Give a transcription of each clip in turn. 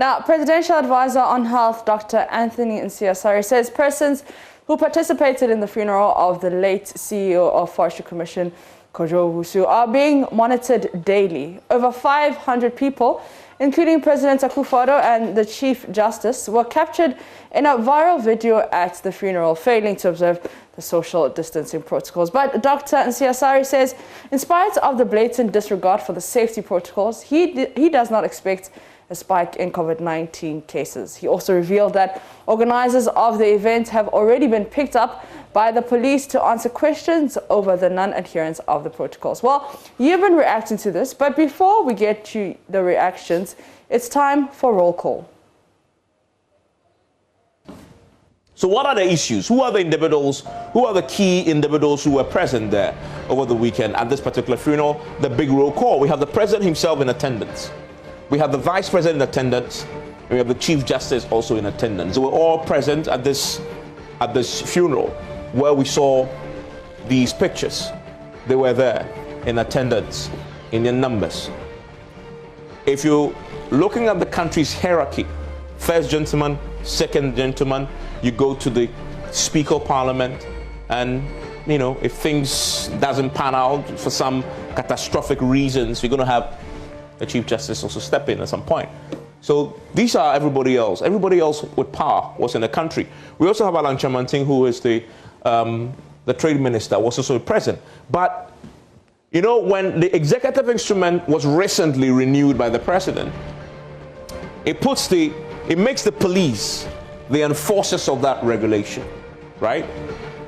Now, Presidential Advisor on Health, Dr. Anthony Nsiasari, says persons who participated in the funeral of the late CEO of Forestry Commission, Kojo Wusu, are being monitored daily. Over 500 people, including President Akufo-Addo and the Chief Justice, were captured in a viral video at the funeral, failing to observe the social distancing protocols. But Dr. Nsiasari says, in spite of the blatant disregard for the safety protocols, he does not expect a spike in COVID-19 cases. He also revealed that organizers of the event have already been picked up by the police to answer questions over the non-adherence of the protocols. Well, you've been reacting to this, but before we get to the reactions, it's time for roll call. So what are the issues? Who are the individuals? Who are the key individuals who were present there over the weekend at this particular funeral? The big roll call. We have the president himself in attendance. We have the vice president in attendance. We have the chief justice also in attendance. They were all present at this funeral where we saw these pictures. They were there in attendance in their numbers. If you're looking at the country's hierarchy, first gentleman, second gentleman, you go to the Speaker of Parliament, and if things doesn't pan out for some catastrophic reasons, you're going to have the Chief Justice also step in at some point. So these are everybody else. Everybody else with power was in the country. We also have Alan Chamanting, who is the Trade Minister, was also present. But when the executive instrument was recently renewed by the President, it makes the police the enforcers of that regulation, right?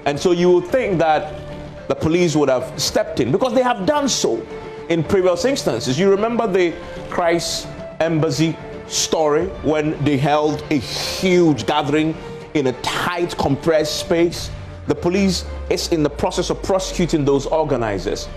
And so you would think that the police would have stepped in, because they have done so in previous instances. You remember the Christ Embassy story when they held a huge gathering in a tight, compressed space? The police is in the process of prosecuting those organizers.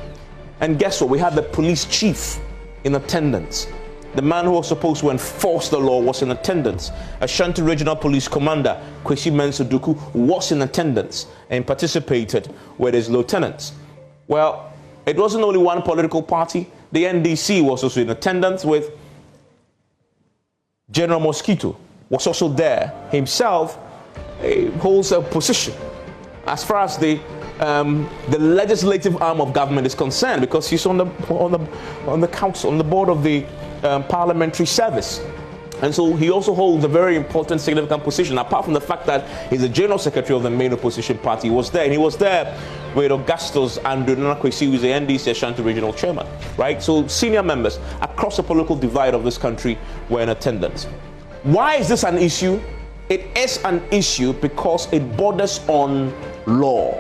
And guess what? We had the police chief in attendance. The man who was supposed to enforce the law was in attendance. Ashanti Regional Police Commander Kwesi Mensah-Duku was in attendance and participated with his lieutenants. Well, it wasn't only one political party. The NDC was also in attendance with General Mosquito, was also there. Himself holds a position as far as the legislative arm of government is concerned, because he's on the council, on the board of the parliamentary service. And so he also holds a very important, significant position, apart from the fact that he's the general secretary of the main opposition party. He was there, and he was there with Augustus Andrew Nanakwesi, who is the NDC Ashanti Regional Chairman, right? So senior members across the political divide of this country were in attendance. Why is this an issue? It is an issue because it borders on law,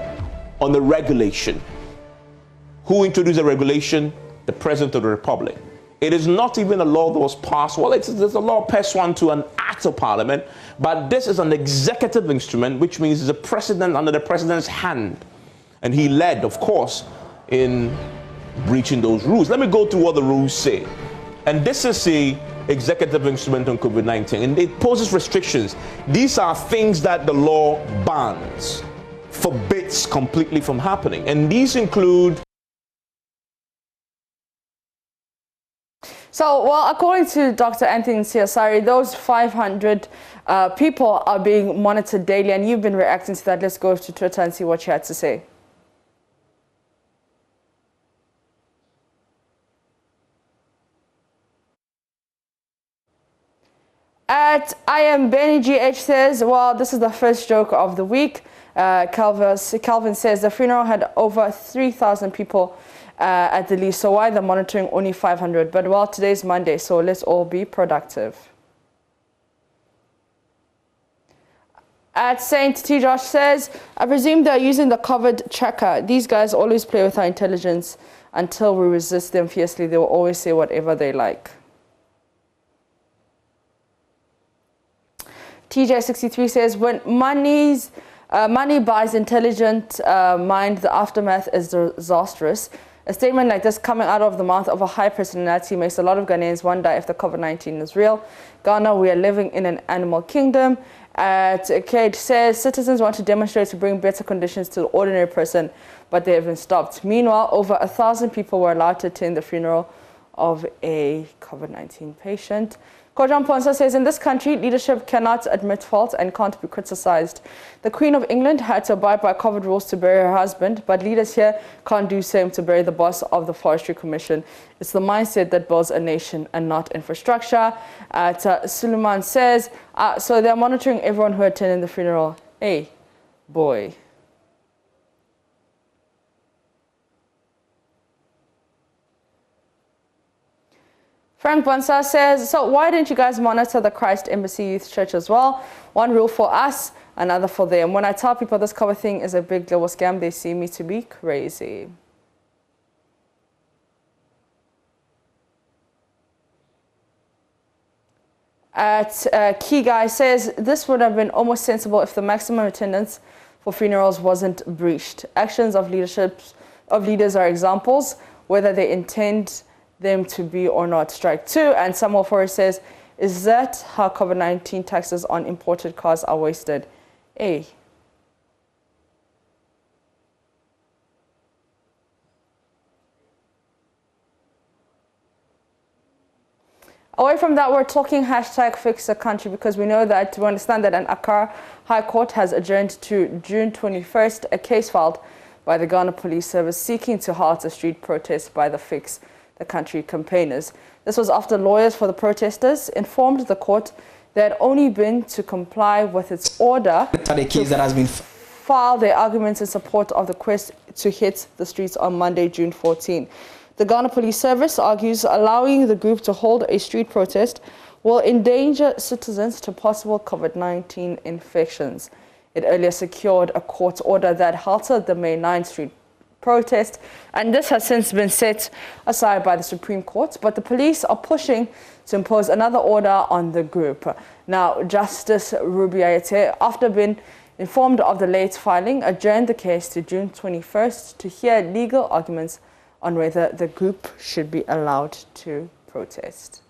on the regulation. Who introduced the regulation? The President of the Republic. It is not even a law that was passed. Well, it's a law pursuant to an act of parliament, but this is an executive instrument, which means it's a precedent under the president's hand. And he led, of course, in breaching those rules. Let me go through what the rules say. And this is the executive instrument on COVID-19, and it poses restrictions. These are things that the law bans, forbids completely from happening. And these include... So, well, according to Dr. Anthony Nsiasari, those 500 people are being monitored daily, and you've been reacting to that. Let's go to Twitter and see what you had to say. At I am Benny GH says, well, this is the first joke of the week. Calvin says the funeral had over 3,000 people at the least, so why the monitoring only 500? But well, today's Monday, so let's all be productive. At Saint T. Josh says, I presume they're using the COVID tracker. These guys always play with our intelligence. Until we resist them fiercely, they will always say whatever they like. TJ63 says, when money buys intelligent mind, the aftermath is disastrous. A statement like this coming out of the mouth of a high personality makes a lot of Ghanaians wonder if the COVID-19 is real. Ghana, we are living in an animal kingdom. Cage says, citizens want to demonstrate to bring better conditions to the ordinary person, but they have been stopped. Meanwhile, over 1,000 people were allowed to attend the funeral of a COVID-19 patient. Kojan Ponsa says in this country, leadership cannot admit fault and can't be criticized. The Queen of England had to abide by COVID rules to bury her husband, but leaders here can't do same to bury the boss of the Forestry Commission. It's the mindset that builds a nation and not infrastructure. Suleiman says, so they're monitoring everyone who attended the funeral. Hey, boy. Frank Bonsa says, so why didn't you guys monitor the Christ Embassy Youth Church as well? One rule for us, another for them. When I tell people this cover thing is a big global scam, they see me to be crazy. Key Guy says, this would have been almost sensible if the maximum attendance for funerals wasn't breached. Actions of leaders are examples, whether they intend them to be or not. Strike two. And Samuel Forrest says, is that how COVID-19 taxes on imported cars are wasted? A. Away from that, we're talking hashtag fix the country, because we know that, we understand that an Accra High Court has adjourned to June 21st a case filed by the Ghana Police Service seeking to halt a street protest by the Fix the Country campaigners. This was after lawyers for the protesters informed the court they had only been to comply with its order to file their arguments in support of the quest to hit the streets on Monday, June 14. The Ghana Police Service argues allowing the group to hold a street protest will endanger citizens to possible COVID-19 infections. It earlier secured a court order that halted the May 9th street protest, and this has since been set aside by the Supreme Court, but the police are pushing to impose another order on the group. Now, Justice Rubiaete, after being informed of the late filing, adjourned the case to June 21st to hear legal arguments on whether the group should be allowed to protest.